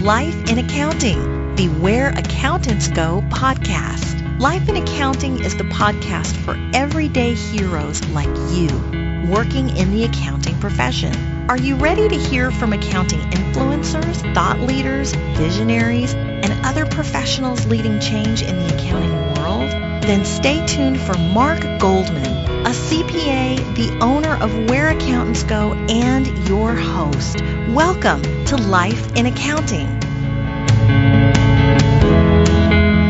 Life in Accounting, the Where Accountants Go podcast. Life in Accounting is the podcast for everyday heroes like you, working in the accounting profession. Are you ready to hear from accounting influencers, thought leaders, visionaries, and other professionals leading change in the accounting world? Then stay tuned for Mark Goldman, a CPA, the owner of Where Accountants Go, and your host. Welcome to Life in Accounting.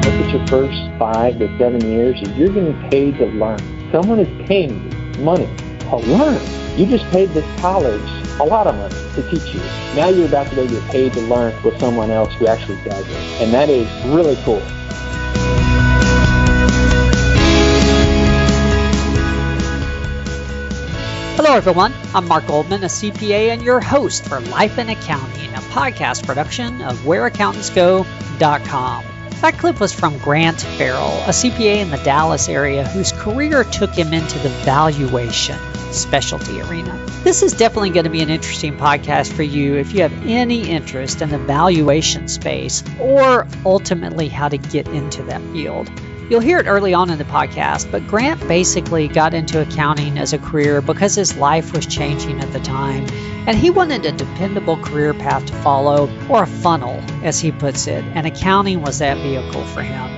Look at your first 5 to 7 years, and you're getting paid to learn. Someone is paying you money to learn. You just paid this college a lot of money to teach you. Now you're about to go get paid to learn with someone else who actually does it. And that is really cool. Hello, everyone. I'm Mark Goldman, a CPA and your host for Life in Accounting, a podcast production of WhereAccountantsGo.com. That clip was from Grant Farrell, a CPA in the Dallas area whose career took him into the valuation specialty arena. This is definitely going to be an interesting podcast for you if you have any interest in the valuation space or ultimately how to get into that field. You'll hear it early on in the podcast, but Grant basically got into accounting as a career because his life was changing at the time, and he wanted a dependable career path to follow, or a funnel, as he puts it, and accounting was that vehicle for him.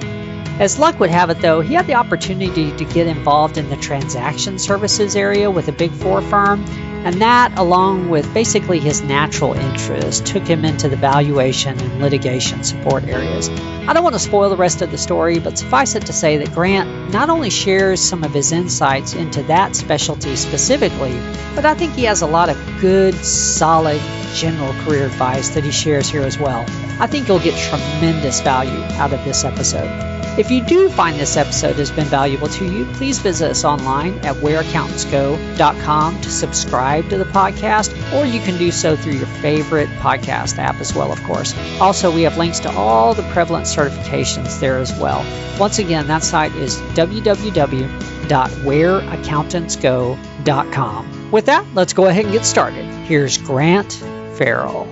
As luck would have it, though, he had the opportunity to get involved in the transaction services area with a Big Four firm, and that, along with basically his natural interest, took him into the valuation and litigation support areas. I don't want to spoil the rest of the story, but suffice it to say that Grant not only shares some of his insights into that specialty specifically, but I think he has a lot of good, solid, general career advice that he shares here as well. I think you'll get tremendous value out of this episode. If you do find this episode has been valuable to you, please visit us online at WhereAccountantsGo.com to subscribe to the podcast, or you can do so through your favorite podcast app as well, of course. Also, we have links to all the prevalent certifications there as well. Once again, that site is www.whereaccountantsgo.com. With that, let's go ahead and get started. Here's Grant Farrell.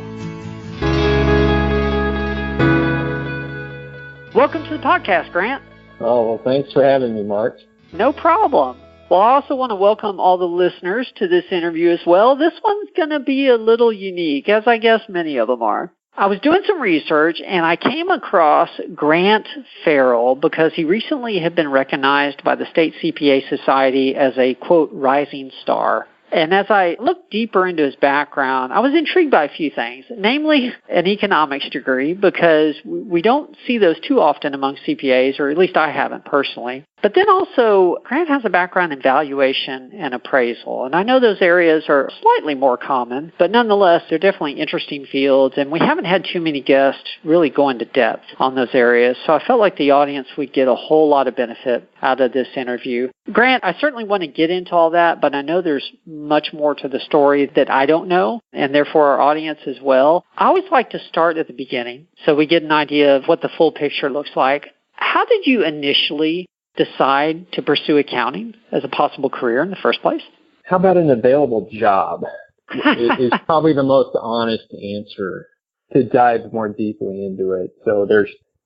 Welcome to the podcast, Grant. Oh, well, thanks for having me, Mark. No problem. Well, I also want to welcome all the listeners to this interview as well. This one's going to be a little unique, as I guess many of them are. I was doing some research, and I came across Grant Farrell because he recently had been recognized by the State CPA Society as a, quote, rising star. And as I looked deeper into his background, I was intrigued by a few things, namely an economics degree, because we don't see those too often among CPAs, or at least I haven't personally. But then also, Grant has a background in valuation and appraisal. And I know those areas are slightly more common, but nonetheless, they're definitely interesting fields. And we haven't had too many guests really go into depth on those areas. So I felt like the audience would get a whole lot of benefit out of this interview. Grant, I certainly want to get into all that, but I know there's much more to the story that I don't know, and therefore our audience as well. I always like to start at the beginning so we get an idea of what the full picture looks like. How did you initially decide to pursue accounting as a possible career in the first place? How about an available job? Is probably the most honest answer to dive more deeply into it. So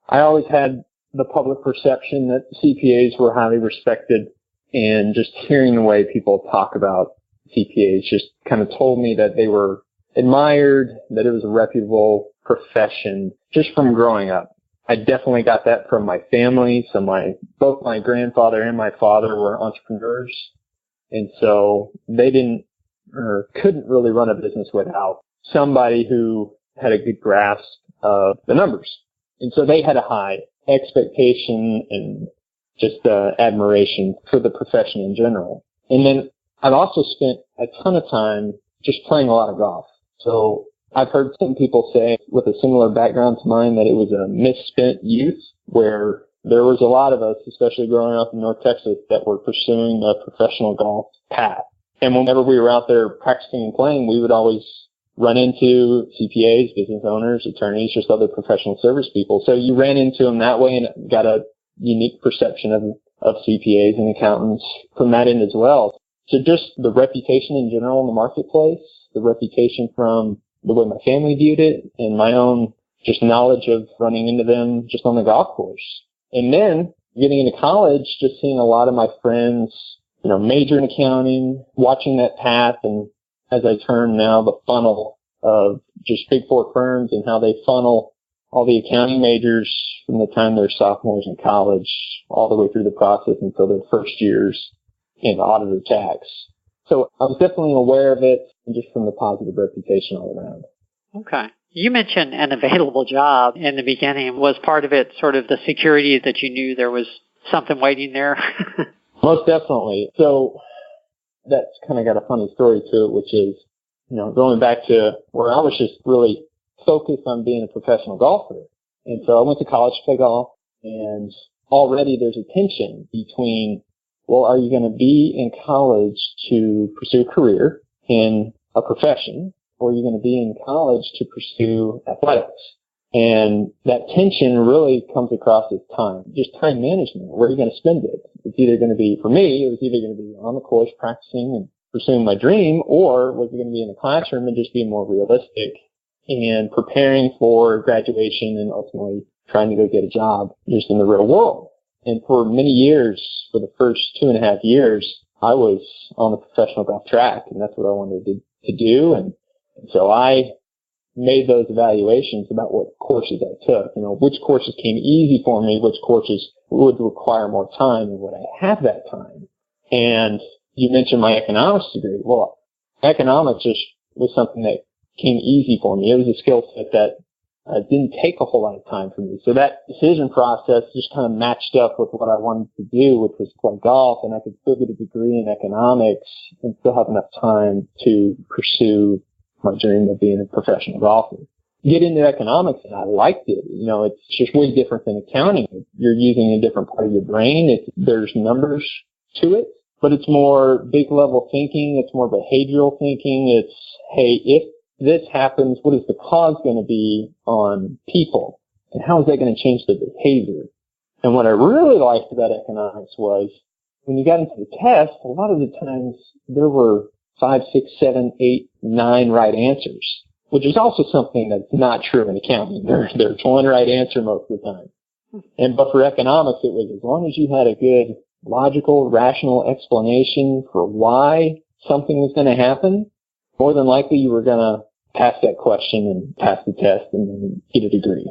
I always had the public perception that CPAs were highly respected, and just hearing the way people talk about CPAs just kind of told me that they were admired, that it was a reputable profession just from growing up. I definitely got that from my family. So both my grandfather and my father were entrepreneurs. And so they couldn't really run a business without somebody who had a good grasp of the numbers. And so they had a high expectation and just admiration for the profession in general. And then I've also spent a ton of time just playing a lot of golf. So I've heard some people say with a similar background to mine that it was a misspent youth, where there was a lot of us, especially growing up in North Texas, that were pursuing a professional golf path. And whenever we were out there practicing and playing, we would always run into CPAs, business owners, attorneys, just other professional service people. So you ran into them that way and got a unique perception of CPAs and accountants from that end as well. So just the reputation in general in the marketplace, the reputation from the way my family viewed it, and my own just knowledge of running into them just on the golf course. And then getting into college, just seeing a lot of my friends, major in accounting, watching that path, and as I term now, the funnel of just Big Four firms and how they funnel all the accounting majors from the time they're sophomores in college all the way through the process until their first years in audit or tax. So I was definitely aware of it, and just from the positive reputation all around. Okay. You mentioned an available job in the beginning. Was part of it sort of the security that you knew there was something waiting there? Most definitely. So that's kind of got a funny story to it, which is, going back to where I was just really focused on being a professional golfer. And so I went to college to play golf, and already there's a tension between, well, are you going to be in college to pursue a career in a profession, or are you going to be in college to pursue athletics? And that tension really comes across as time, just time management. Where are you going to spend it? It's either going to be, for me, it was either going to be on the course practicing and pursuing my dream, or was it going to be in the classroom and just being more realistic and preparing for graduation and ultimately trying to go get a job just in the real world. And for many years, for the first 2.5 years, I was on the professional golf track, and that's what I wanted to do. And so I made those evaluations about what courses I took, which courses came easy for me, which courses would require more time, and would I have that time. And you mentioned my economics degree. Well, economics just was something that came easy for me. It was a skill set that didn't take a whole lot of time for me. So that decision process just kind of matched up with what I wanted to do, which was play golf, and I could still get a degree in economics and still have enough time to pursue my dream of being a professional golfer. Get into economics, and I liked it. It's just way different than accounting. You're using a different part of your brain. There's numbers to it, but it's more big level thinking. It's more behavioral thinking. It's, hey, if this happens, what is the cause going to be on people? And how is that going to change their behavior? And what I really liked about economics was when you got into the test, a lot of the times there were 5, 6, 7, 8, 9 right answers, which is also something that's not true in accounting. There's one right answer most of the time. But for economics, it was as long as you had a good logical, rational explanation for why something was going to happen, more than likely you were going to pass that question and pass the test and then get a degree.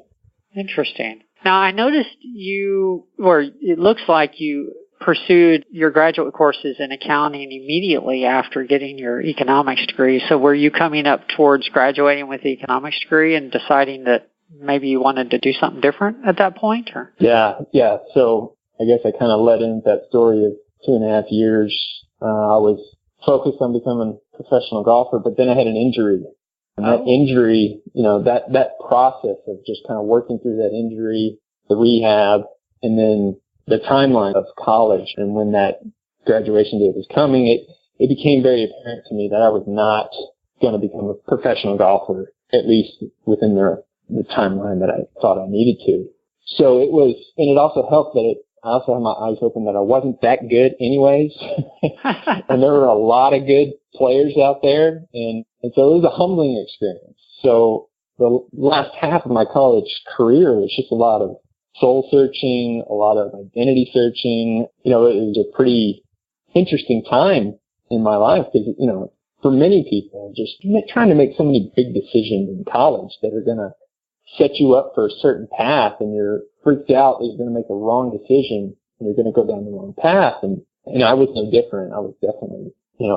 Interesting. Now, I noticed it looks like you pursued your graduate courses in accounting immediately after getting your economics degree. So were you coming up towards graduating with the economics degree and deciding that maybe you wanted to do something different at that point? Or? Yeah. So I guess I kind of led into that story of 2.5 years. I was focused on becoming a professional golfer, but then I had an injury. And that injury, that process of just kind of working through that injury, the rehab, and then the timeline of college and when that graduation date was coming, it became very apparent to me that I was not going to become a professional golfer, at least within the timeline that I thought I needed to. So it was, and it also helped that I also had my eyes open that I wasn't that good anyways. And there were a lot of good players out there. And so it was a humbling experience. So the last half of my college career was just a lot of soul searching, a lot of identity searching. It was a pretty interesting time in my life because, for many people, just trying to make so many big decisions in college that are going to set you up for a certain path, and you're freaked out that you're going to make a wrong decision and you're going to go down the wrong path. And I was no different. I was definitely,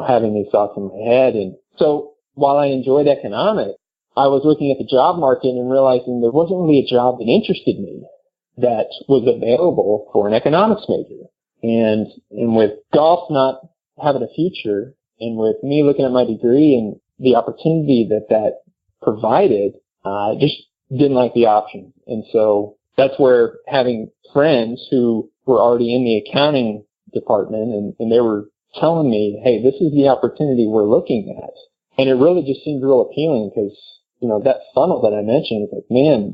having these thoughts in my head. And so while I enjoyed economics, I was looking at the job market and realizing there wasn't really a job that interested me that was available for an economics major. And with golf not having a future, and with me looking at my degree and the opportunity that provided, just didn't like the option. And so that's where having friends who were already in the accounting department and they were telling me, hey, this is the opportunity we're looking at. And it really just seemed real appealing because, that funnel that I mentioned, it's like, man,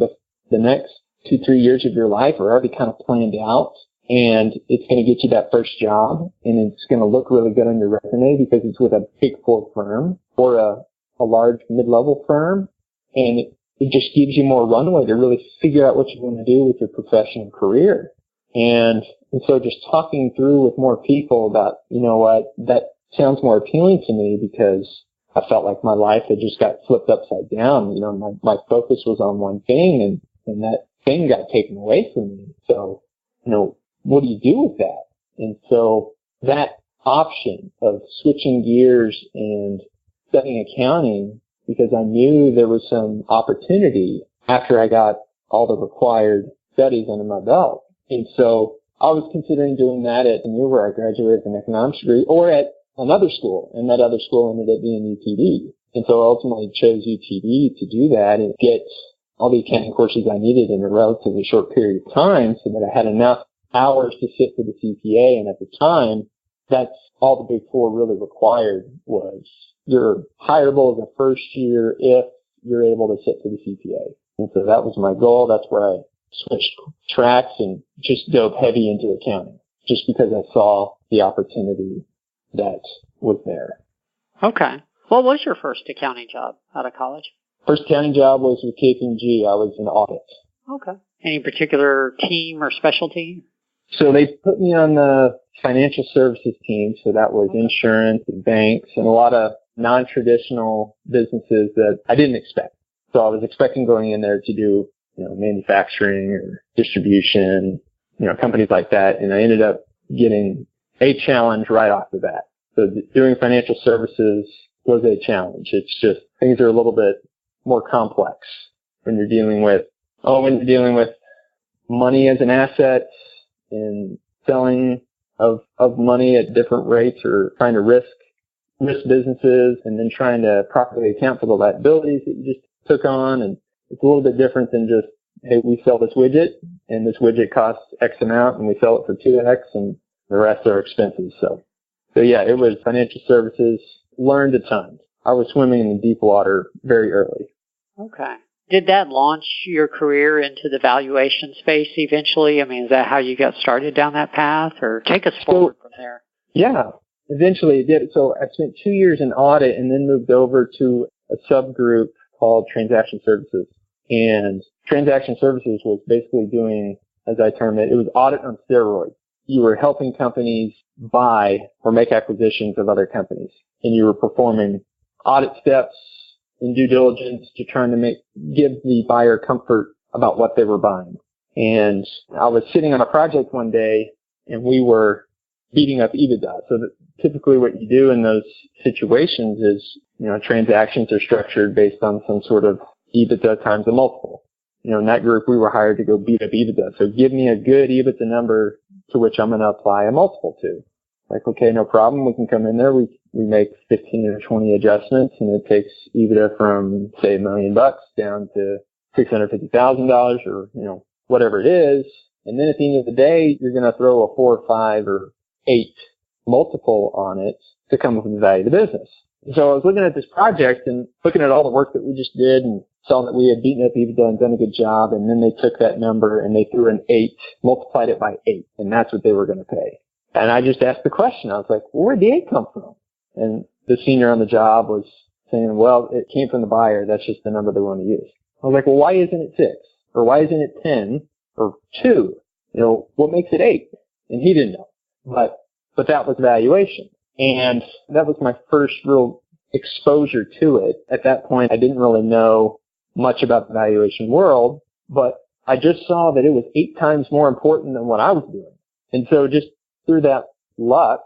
the next 2-3 years of your life are already kind of planned out, and it's going to get you that first job, and it's going to look really good on your resume because it's with a Big Four firm or a large mid-level firm, and it just gives you more runway to really figure out what you want to do with your professional career. And so just talking through with more people about, you know what, that sounds more appealing to me because I felt like my life had just got flipped upside down. You know, my focus was on one thing and that thing got taken away from me. So, you know, what do you do with that? And so that option of switching gears and studying accounting, because I knew there was some opportunity after I got all the required studies under my belt. And so I was considering doing that at the U where I graduated with an economics degree, or at another school, and that other school ended up being UTD. And so I ultimately chose UTD to do that and get all the accounting courses I needed in a relatively short period of time so that I had enough hours to sit for the CPA. And at the time, that's all the Big Four really required was you're hireable as a first year if you're able to sit for the CPA. And so that was my goal. That's where I switched tracks and just dove heavy into accounting just because I saw the opportunity that was there. Okay. What was your first accounting job out of college? First accounting job was with KPMG. I was in audit. Okay. Any particular team or specialty? So they put me on the financial services team. So that was insurance and banks and a lot of non-traditional businesses that I didn't expect. So I was expecting going in there to do, you know, manufacturing or distribution, you know, companies like that. And I ended up getting a challenge right off the bat. So doing financial services was a challenge. It's just things are a little bit more complex when you're dealing with money as an asset and selling of money at different rates or trying to risk businesses and then trying to properly account for the liabilities that you just took on. And it's a little bit different than just, hey, we sell this widget and this widget costs X amount and we sell it for 2X and the rest are expenses. So yeah, it was financial services, learned a ton. I was swimming in the deep water very early. Okay. Did that launch your career into the valuation space eventually? I mean, is that how you got started down that path, or take us forward from there? Yeah, eventually it did. So I spent 2 years in audit and then moved over to a subgroup called transaction services. And transaction services was basically doing, as I term it, it was audit on steroids. You were helping companies buy or make acquisitions of other companies. And you were performing audit steps in due diligence to trying to give the buyer comfort about what they were buying. And I was sitting on a project one day and we were beating up EBITDA. So that typically what you do in those situations is, you know, transactions are structured based on some sort of EBITDA times a multiple. You know, in that group, we were hired to go beat up EBITDA. So give me a good EBITDA number to which I'm going to apply a multiple to. Like, okay, no problem. We can come in there. We make 15 or 20 adjustments and it takes EBITDA from, say, $1 million down to $650,000 or, you know, whatever it is. And then at the end of the day, you're going to throw a 4 or 5 or 8 multiple on it to come up with the value of the business. So I was looking at this project and looking at all the work that we just did and saw that we had beaten up EBITDA and done a good job. And then they took that number and they threw an 8, multiplied it by 8. And that's what they were going to pay. And I just asked the question. I was like, well, where'd the 8 come from? And the senior on the job was saying, well, it came from the buyer. That's just the number they want to use. I was like, well, why isn't it 6? Or why isn't it 10? Or 2? You know, what makes it 8? And he didn't know. But that was valuation. And that was my first real exposure to it. At that point, I didn't really know much about the valuation world, but I just saw that it was 8 times more important than what I was doing. And so just through that luck,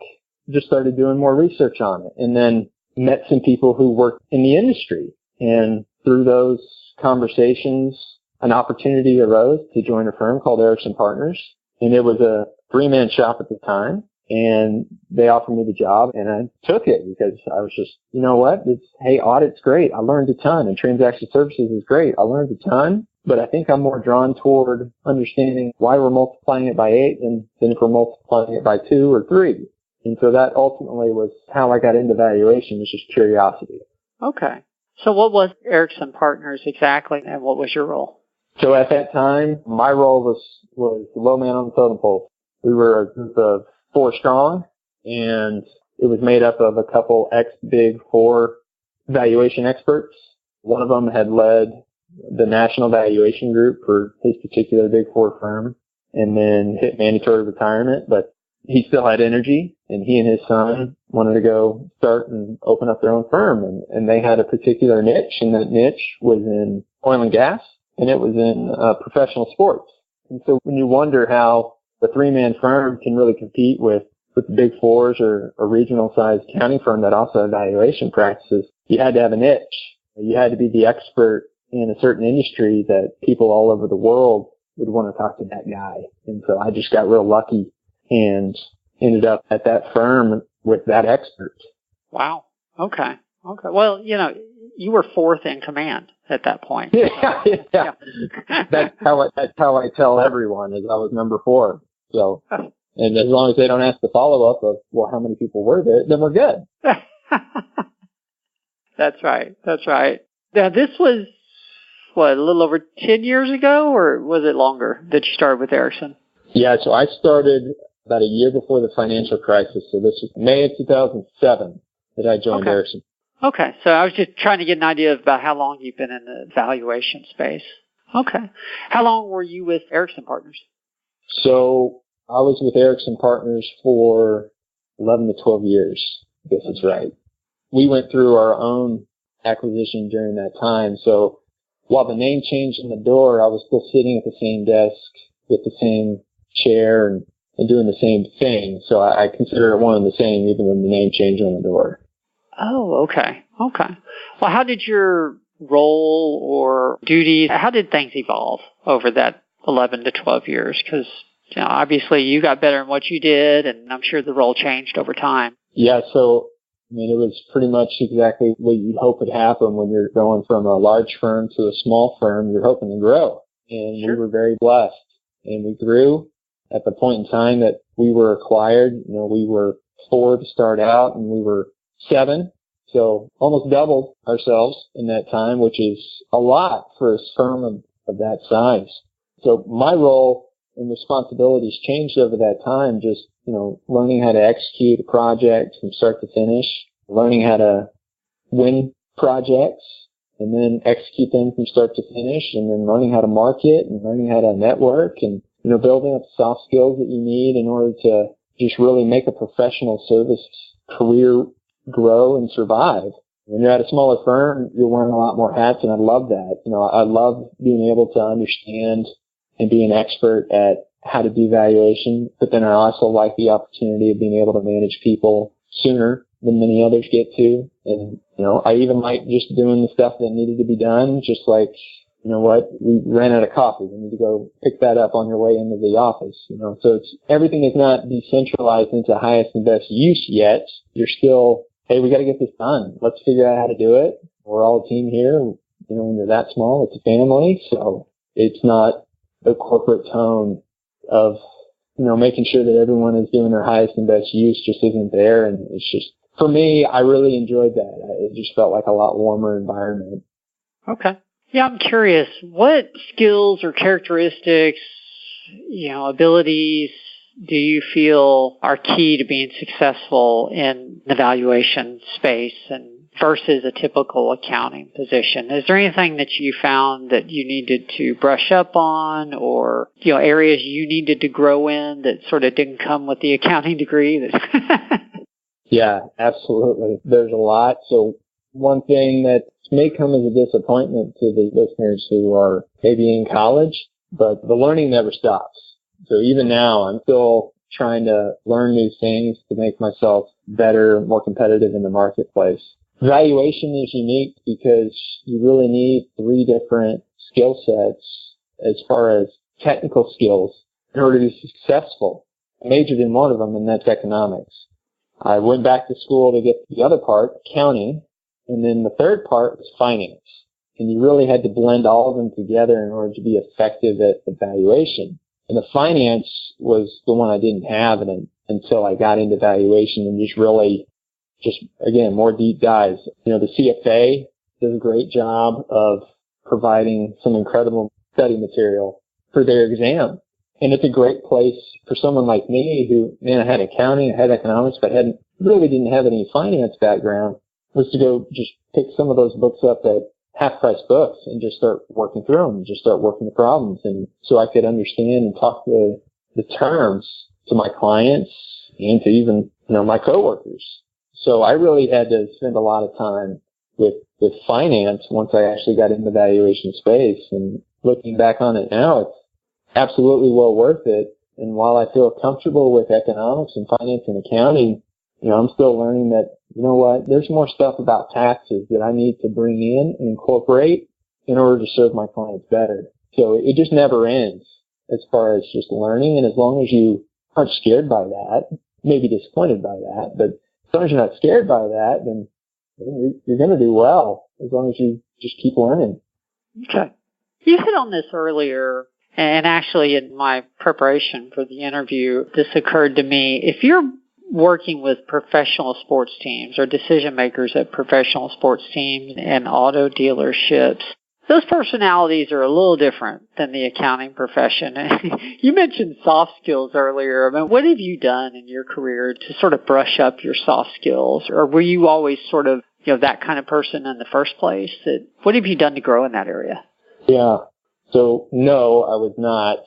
just started doing more research on it and then met some people who worked in the industry. And through those conversations, an opportunity arose to join a firm called Erickson Partners. And it was a 3-man shop at the time. And they offered me the job and I took it because I was just, you know what? Hey, audit's great. I learned a ton and transaction services is great. I learned a ton, but I think I'm more drawn toward understanding why we're multiplying it by 8 than if we're multiplying it by 2 or 3. And so that ultimately was how I got into valuation, was just curiosity. Okay. So what was Erickson Partners exactly and what was your role? So at that time, my role was the low man on the totem pole. We were a group of 4 strong, and it was made up of a couple ex-Big Four valuation experts. One of them had led the national valuation group for his particular Big Four firm, and then hit mandatory retirement, but he still had energy, and he and his son wanted to go start and open up their own firm, and they had a particular niche, and that niche was in oil and gas, and it was in professional sports. And so when you wonder how the three-man firm can really compete with the Big Fours or a regional-sized accounting firm that also had valuation practices, you had to have a niche. You had to be the expert in a certain industry that people all over the world would want to talk to that guy. And so I just got real lucky and ended up at that firm with that expert. Wow. Okay. Well, you were fourth in command at that point. Yeah. That's how I tell everyone is I was number 4. So, and as long as they don't ask the follow-up of, well, how many people were there, then we're good. That's right. Now, this was, a little over 10 years ago, or was it longer that you started with Erickson? Yeah, so I started about a year before the financial crisis. So this was May of 2007 that I joined Erickson. Okay, so I was just trying to get an idea about how long you've been in the valuation space. Okay. How long were you with Erickson Partners? So I was with Erickson Partners for 11 to 12 years, I guess that's right. We went through our own acquisition during that time. So while the name changed in the door, I was still sitting at the same desk with the same chair and doing the same thing. So I consider it one and the same, even when the name changed on the door. Oh, okay. Well, how did your role or duties, how did things evolve over that 11 to 12 years? Because, obviously you got better in what you did, and I'm sure the role changed over time. Yeah, so, it was pretty much exactly what you'd hope would happen when you're going from a large firm to a small firm. You're hoping to grow. And we were very blessed. And we grew at the point in time that we were acquired. We were 4 to start out, and we were 7. So almost doubled ourselves in that time, which is a lot for a firm of that size. So my role and responsibilities changed over that time, just, learning how to execute a project from start to finish, learning how to win projects, and then execute them from start to finish, and then learning how to market and learning how to network and, building up the soft skills that you need in order to just really make a professional service career grow and survive. When you're at a smaller firm, you're wearing a lot more hats, and I love that. I love being able to understand and be an expert at how to do valuation, but then I also like the opportunity of being able to manage people sooner than many others get to. And, I even like just doing the stuff that needed to be done, just like, we ran out of coffee. We need to go pick that up on your way into the office, So everything is not decentralized into highest and best use yet. You're still, hey, we got to get this done. Let's figure out how to do it. We're all a team here. When you're that small, it's a family. So it's not the corporate tone of, making sure that everyone is doing their highest and best use just isn't there. And it's just, for me, I really enjoyed that. It just felt like a lot warmer environment. Okay. Yeah, I'm curious, what skills or characteristics, abilities do you feel are key to being successful in the valuation space and versus a typical accounting position? Is there anything that you found that you needed to brush up on, or areas you needed to grow in that sort of didn't come with the accounting degree? Yeah, absolutely. There's a lot. So one thing that may come as a disappointment to the listeners who are maybe in college, but the learning never stops. So even now, I'm still trying to learn new things to make myself better, more competitive in the marketplace. Valuation is unique because you really need 3 different skill sets as far as technical skills in order to be successful. I majored in one of them, and that's economics. I went back to school to get the other part, accounting, and then the third part was finance. And you really had to blend all of them together in order to be effective at the valuation. And the finance was the one I didn't have until I got into valuation and again, more deep dives. The CFA does a great job of providing some incredible study material for their exam. And it's a great place for someone like me who, I had accounting, I had economics, but really didn't have any finance background, was to go just pick some of those books up at half-price books and just start working through them, just start working the problems. And so I could understand and talk the terms to my clients and to even, my coworkers. So I really had to spend a lot of time with finance once I actually got in the valuation space. And looking back on it now, it's absolutely well worth it. And while I feel comfortable with economics and finance and accounting, I'm still learning that, there's more stuff about taxes that I need to bring in and incorporate in order to serve my clients better. So it just never ends as far as just learning. And as long as you aren't scared by that, maybe disappointed by that, but as long as you're not scared by that, then you're going to do well as long as you just keep learning. Okay. You hit on this earlier, and actually in my preparation for the interview, this occurred to me. If you're working with professional sports teams or decision makers at professional sports teams and auto dealerships, those personalities are a little different than the accounting profession. You mentioned soft skills earlier. I mean, what have you done in your career to sort of brush up your soft skills? Or were you always sort of, that kind of person in the first place? What have you done to grow in that area? Yeah. So, no, I was not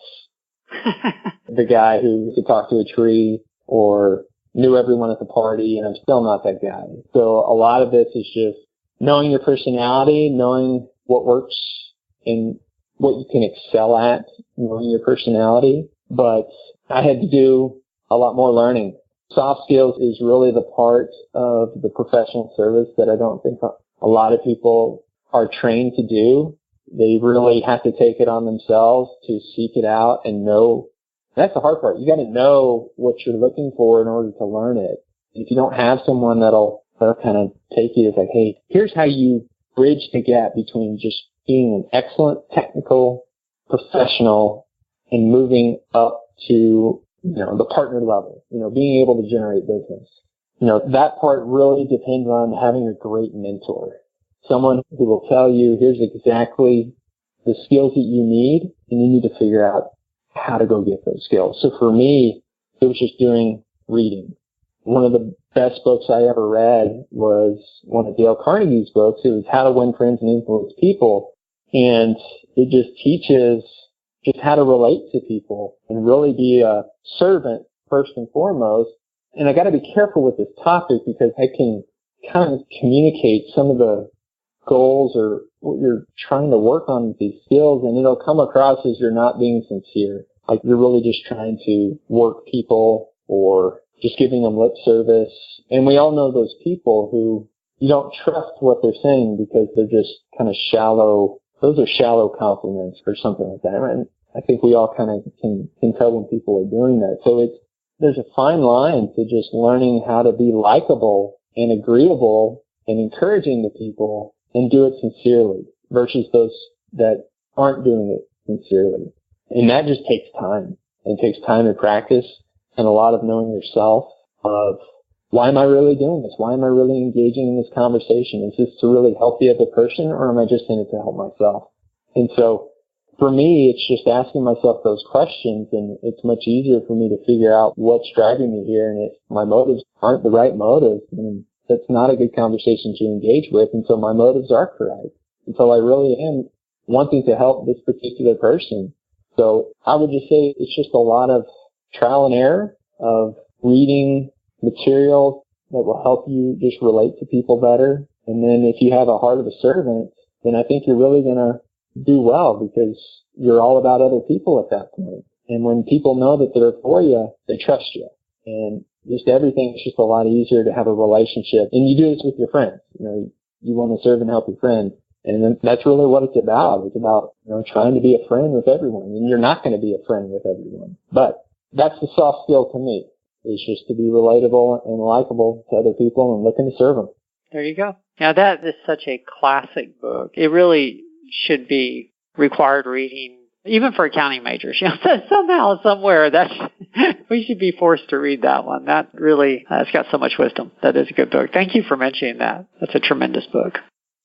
the guy who could talk to a tree or knew everyone at the party, and I'm still not that guy. So a lot of this is just knowing your personality, knowing what works and what you can excel at, knowing your personality. But I had to do a lot more learning. Soft skills is really the part of the professional service that I don't think a lot of people are trained to do. They really have to take it on themselves to seek it out and know. That's the hard part. You got to know what you're looking for in order to learn it. If you don't have someone that'll kind of take you, it's like, hey, here's how you bridge the gap between just being an excellent technical professional and moving up to, the partner level, being able to generate business. That part really depends on having a great mentor. Someone who will tell you, here's exactly the skills that you need, and you need to figure out how to go get those skills. So for me, it was just doing reading. One of the best books I ever read was one of Dale Carnegie's books. It was How to Win Friends and Influence People. And it just teaches just how to relate to people and really be a servant first and foremost. And I got to be careful with this topic because I can kind of communicate some of the goals or what you're trying to work on with these skills, and it'll come across as you're not being sincere. Like you're really just trying to work people or just giving them lip service. And we all know those people who you don't trust what they're saying because they're just kind of shallow. Those are shallow compliments or something like that. And I think we all kind of can tell when people are doing that. So there's a fine line to just learning how to be likable and agreeable and encouraging to people and do it sincerely versus those that aren't doing it sincerely. And that just takes time. It takes time and practice and a lot of knowing yourself of why am I really doing this? Why am I really engaging in this conversation? Is this to really help the other person or am I just in it to help myself? And so for me, it's just asking myself those questions, and it's much easier for me to figure out what's driving me here. And if my motives aren't the right motives, then that's not a good conversation to engage with until my motives are correct, until I really am wanting to help this particular person. So I would just say it's just a lot of trial and error of reading material that will help you just relate to people better. And then if you have a heart of a servant, then I think you're really going to do well because you're all about other people at that point. And when people know that they're for you, they trust you. And just everything is just a lot easier to have a relationship. And you do this with your friends. You want to serve and help your friend. And then that's really what it's about. It's about, trying to be a friend with everyone. And you're not going to be a friend with everyone. But that's the soft skill to me, is just to be relatable and likable to other people and looking to serve them. There you go. Now that is such a classic book. It really should be required reading, even for accounting majors. Somehow, somewhere, we should be forced to read that one. That really has got so much wisdom. That is a good book. Thank you for mentioning that. That's a tremendous book.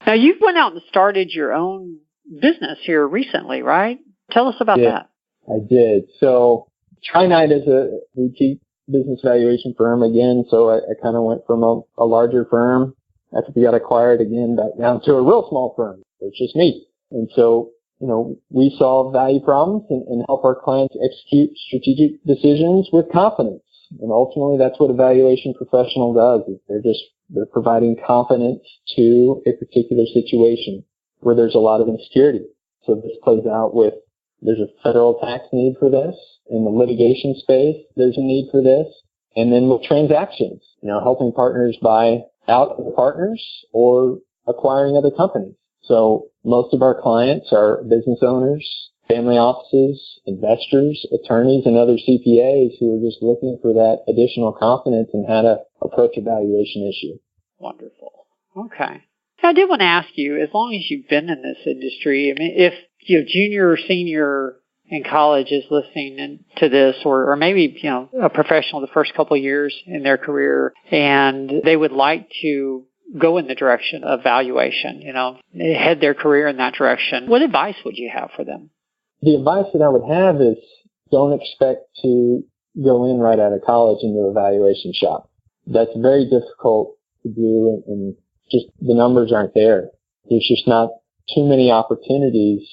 Now, you went out and started your own business here recently, right? Tell us about that. I did. So, TriNight is a boutique business valuation firm again. So I kind of went from a larger firm after we got acquired again back down to a real small firm. It's just me. And so, we solve value problems and help our clients execute strategic decisions with confidence. And ultimately, that's what a valuation professional does. Is they're providing confidence to a particular situation where there's a lot of insecurity. So this plays out with, there's a federal tax need for this. In the litigation space, there's a need for this. And then with transactions, helping partners buy out other partners or acquiring other companies. So most of our clients are business owners, family offices, investors, attorneys, and other CPAs who are just looking for that additional confidence in how to approach a valuation issue. Wonderful. Okay. I did want to ask you, as long as you've been in this industry, I mean, if junior or senior in college is listening to this, or maybe, a professional the first couple of years in their career, and they would like to go in the direction of valuation, head their career in that direction, what advice would you have for them? The advice that I would have is don't expect to go in right out of college into a valuation shop. That's very difficult to do, and just the numbers aren't there. There's just not too many opportunities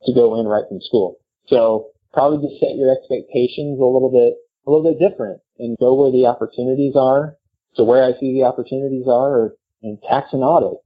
to go in right from school. So probably just set your expectations a little bit different and go where the opportunities are. So where I see the opportunities are in tax and audit.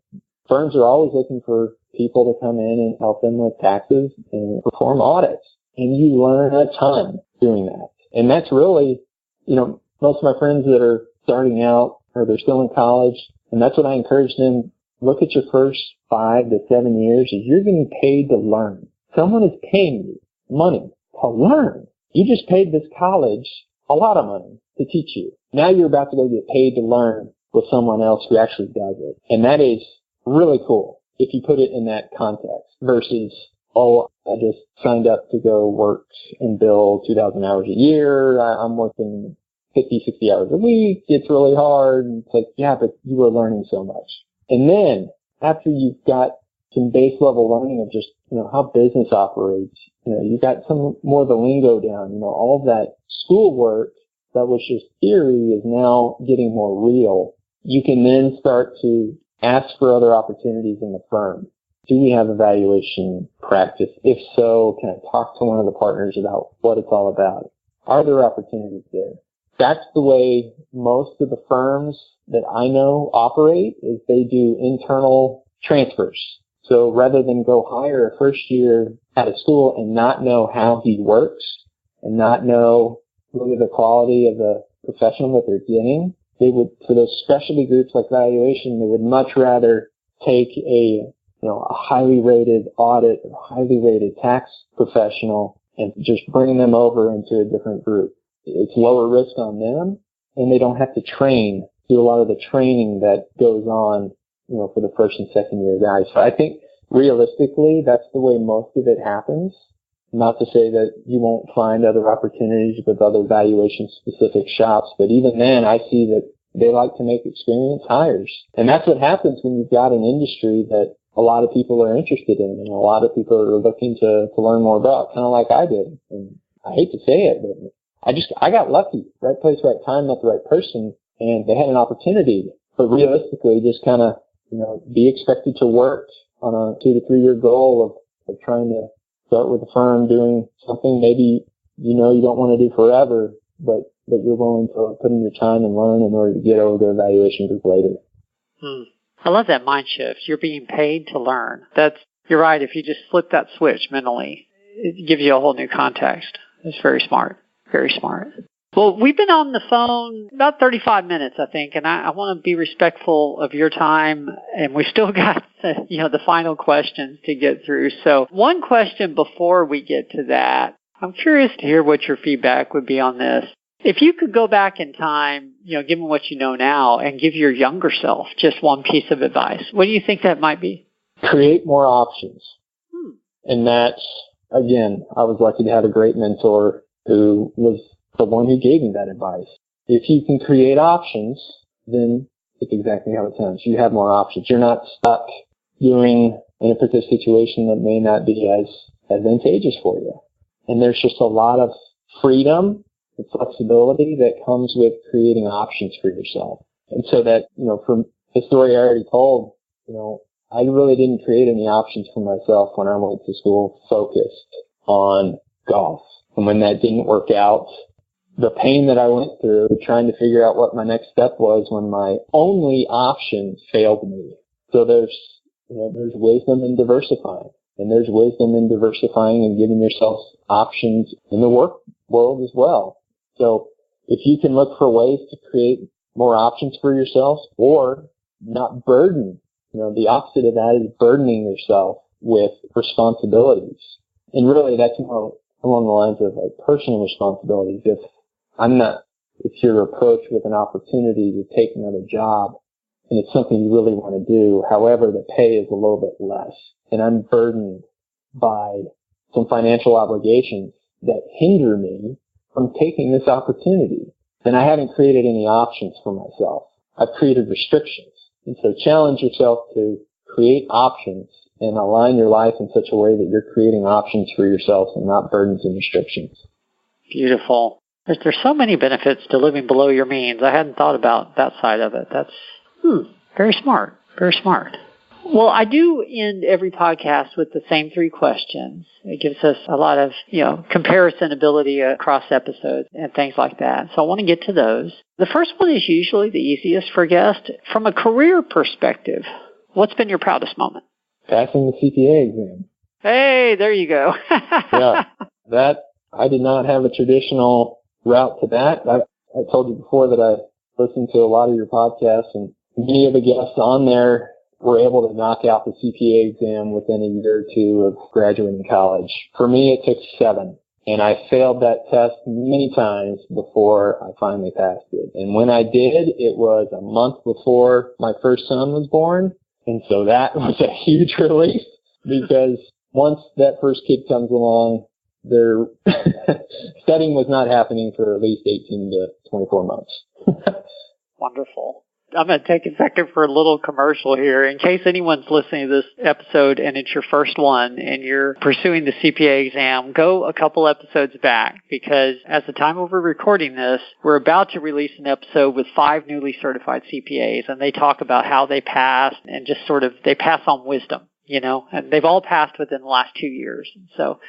Firms are always looking for people to come in and help them with taxes and perform audits. And you learn a ton doing that. And that's really, most of my friends that are starting out or they're still in college, and that's what I encourage them, look at your first 5 to 7 years is you're getting paid to learn. Someone is paying you money to learn. You just paid this college a lot of money to teach you. Now you're about to go get paid to learn with someone else who actually does it. And that is really cool if you put it in that context versus, I just signed up to go work and bill 2,000 hours a year. I'm working 50, 60 hours a week. It's really hard. And it's like, yeah, but you were learning so much. And then after you've got some base level learning of just, how business operates, you got some more of the lingo down, all of that schoolwork that was just theory is now getting more real. You can then start to ask for other opportunities in the firm. Do we have a valuation practice? If so, can I talk to one of the partners about what it's all about? Are there opportunities there? That's the way most of the firms that I know operate, is they do internal transfers. So rather than go hire a first year out of school and not know how he works and not know really the quality of the professional that they're getting, they would, for those specialty groups like valuation, they would much rather take a highly rated audit or highly rated tax professional and just bring them over into a different group. It's lower risk on them, and they don't have to do a lot of the training that goes on, for the first and second year guys. So I think realistically, that's the way most of it happens. Not to say that you won't find other opportunities with other valuation specific shops, but even then I see that they like to make experienced hires. And that's what happens when you've got an industry that a lot of people are interested in and a lot of people are looking to learn more about, kind of like I did. And I hate to say it, but I got lucky. Right place, right time, not the right person, and they had an opportunity. But realistically, just kind of, be expected to work on a 2 to 3 year goal of trying to start with a firm doing something maybe you don't want to do forever, but you're willing to put in your time and learn in order to get over to a valuation group later. I love that mind shift. You're being paid to learn. You're right. If you just flip that switch mentally, it gives you a whole new context. It's very smart. Very smart. Well, we've been on the phone about 35 minutes, I think, and I want to be respectful of your time, and we've still got, the final questions to get through. So one question before we get to that, I'm curious to hear what your feedback would be on this. If you could go back in time, given what you know now, and give your younger self just one piece of advice, what do you think that might be? Create more options. And that's, again, I was lucky to have a great mentor who was the one who gave me that advice. If you can create options, then it's exactly how it sounds. You have more options. You're not stuck doing in a particular situation that may not be as advantageous for you. And there's just a lot of freedom and flexibility that comes with creating options for yourself. And so that, from the story I already told, I really didn't create any options for myself when I went to school focused on golf. And when that didn't work out, the pain that I went through trying to figure out what my next step was when my only option failed me. So there's wisdom in diversifying, and there's wisdom in diversifying and giving yourself options in the work world as well. So if you can look for ways to create more options for yourself or not burden, the opposite of that is burdening yourself with responsibilities. And really that's more along the lines of like personal responsibilities. If you're approached with an opportunity to take another job and it's something you really want to do, however, the pay is a little bit less, and I'm burdened by some financial obligations that hinder me from taking this opportunity, then I haven't created any options for myself. I've created restrictions. And so challenge yourself to create options and align your life in such a way that you're creating options for yourself and not burdens and restrictions. Beautiful. There's so many benefits to living below your means. I hadn't thought about that side of it. That's very smart. Very smart. Well, I do end every podcast with the same 3 questions. It gives us a lot of, comparison ability across episodes and things like that. So I want to get to those. The first one is usually the easiest for guests. From a career perspective, what's been your proudest moment? Passing the CPA exam. Hey, there you go. Yeah, that I did not have a traditional route to that. I told you before that I listened to a lot of your podcasts, and many of the guests on there were able to knock out the CPA exam within a year or 2 of graduating college. For me, it took 7, and I failed that test many times before I finally passed it. And when I did, it was a month before my first son was born, and so that was a huge relief, because once that first kid comes along, their studying was not happening for at least 18 to 24 months. Wonderful. I'm going to take a second for a little commercial here. In case anyone's listening to this episode and it's your first one and you're pursuing the CPA exam, go a couple episodes back, because at the time we're recording this, we're about to release an episode with 5 newly certified CPAs, and they talk about how they passed and just they pass on wisdom, and they've all passed within the last 2 years. So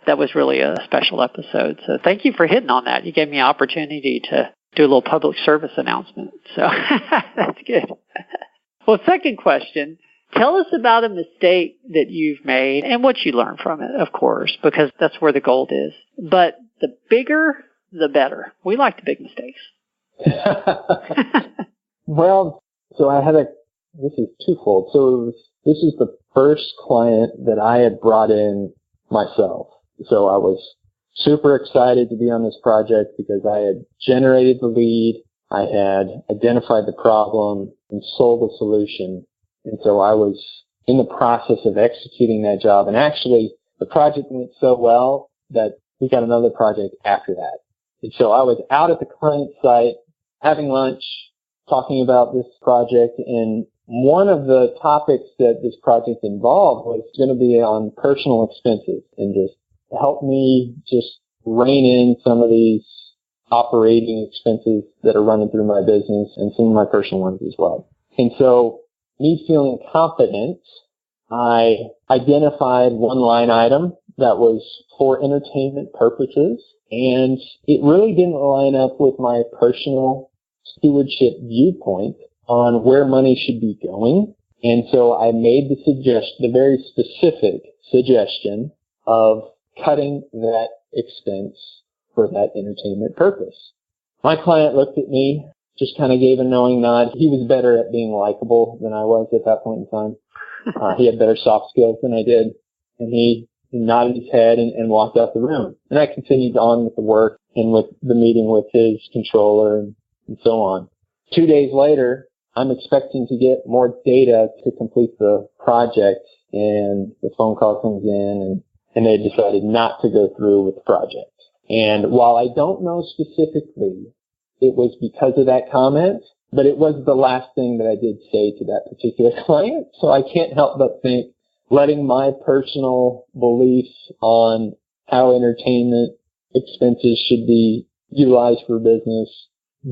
that was really a special episode. So thank you for hitting on that. You gave me an opportunity to do a little public service announcement. So that's good. Well, second question, tell us about a mistake that you've made and what you learned from it, of course, because that's where the gold is. But the bigger, the better. We like the big mistakes. Well, so this is twofold. So this is the first client that I had brought in myself. So I was super excited to be on this project because I had generated the lead, I had identified the problem, and sold the solution. And so I was in the process of executing that job. And actually, the project went so well that we got another project after that. And so I was out at the client site, having lunch, talking about this project, and one of the topics that this project involved was going to be on personal expenses, and just help me just rein in some of these operating expenses that are running through my business and some of my personal ones as well. And so me feeling confident, I identified one line item that was for entertainment purposes, and it really didn't line up with my personal stewardship viewpoint on where money should be going. And so I made the very specific suggestion of cutting that expense for that entertainment purpose. My client looked at me, just kind of gave a knowing nod. He was better at being likable than I was at that point in time. He had better soft skills than I did, and he nodded his head and walked out the room. And I continued on with the work and with the meeting with his controller and so on. 2 days later, I'm expecting to get more data to complete the project, and the phone call comes in, and they decided not to go through with the project. And while I don't know specifically it was because of that comment, but it was the last thing that I did say to that particular client. So I can't help but think letting my personal beliefs on how entertainment expenses should be utilized for business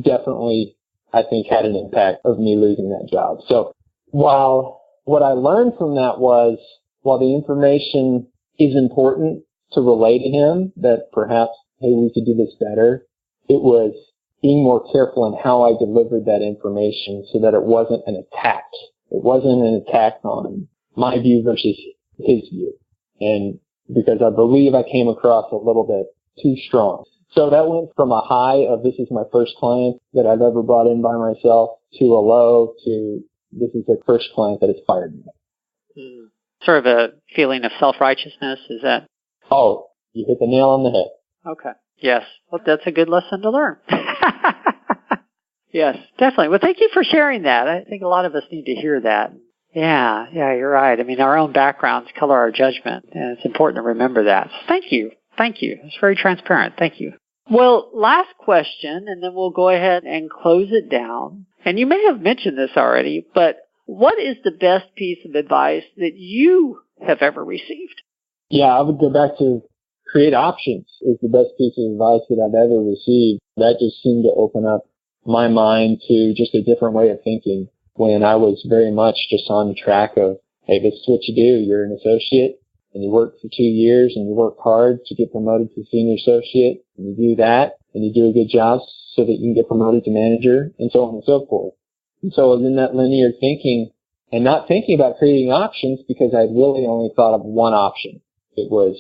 definitely, I think, had an impact of me losing that job. So while what I learned from that was, while the information is important to relay to him that perhaps, hey, we could do this better, it was being more careful in how I delivered that information so that it wasn't an attack. It wasn't an attack on my view versus his view. And because I believe I came across a little bit too strong. So that went from a high of this is my first client that I've ever brought in by myself to a low to this is the first client that has fired me. Sort of a feeling of self-righteousness, is that? Oh, you hit the nail on the head. Okay. Yes. Well, that's a good lesson to learn. Yes, definitely. Well, thank you for sharing that. I think a lot of us need to hear that. Yeah, you're right. I mean, our own backgrounds color our judgment, and it's important to remember that. So thank you. It's very transparent. Thank you. Well, last question, and then we'll go ahead and close it down. And you may have mentioned this already, but what is the best piece of advice that you have ever received? Yeah, I would go back to create options is the best piece of advice that I've ever received. That just seemed to open up my mind to just a different way of thinking when I was very much just on the track of, hey, this is what you do. You're an associate and you work for 2 years and you work hard to get promoted to senior associate and you do that and you do a good job so that you can get promoted to manager and so on and so forth. And so I was in that linear thinking and not thinking about creating options because I really only thought of one option. It was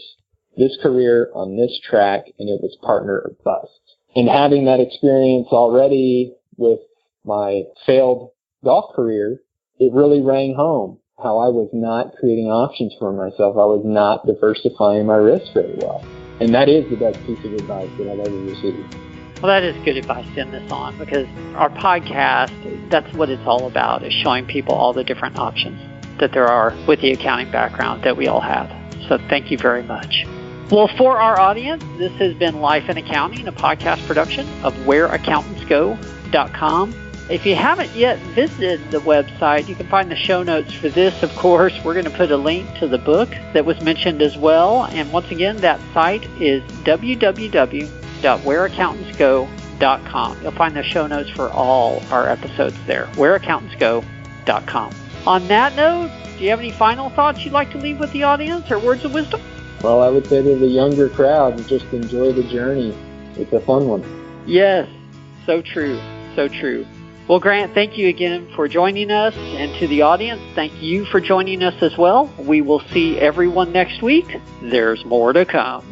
this career on this track and it was partner or bust. And having that experience already with my failed golf career, it really rang home how I was not creating options for myself. I was not diversifying my risk very well. And that is the best piece of advice that I've ever received. Well, that is good advice to end this on because our podcast, that's what it's all about, is showing people all the different options that there are with the accounting background that we all have. So thank you very much. Well, for our audience, this has been Life in Accounting, a podcast production of WhereAccountantsGo.com. If you haven't yet visited the website, you can find the show notes for this, of course. We're going to put a link to the book that was mentioned as well. And once again, that site is www.whereaccountantsgo.com. You'll find the show notes for all our episodes there, whereaccountantsgo.com. On that note, do you have any final thoughts you'd like to leave with the audience or words of wisdom? Well, I would say to the younger crowd, just enjoy the journey. It's a fun one. Yes, so true. Well, Grant, thank you again for joining us. And to the audience, thank you for joining us as well. We will see everyone next week. There's more to come.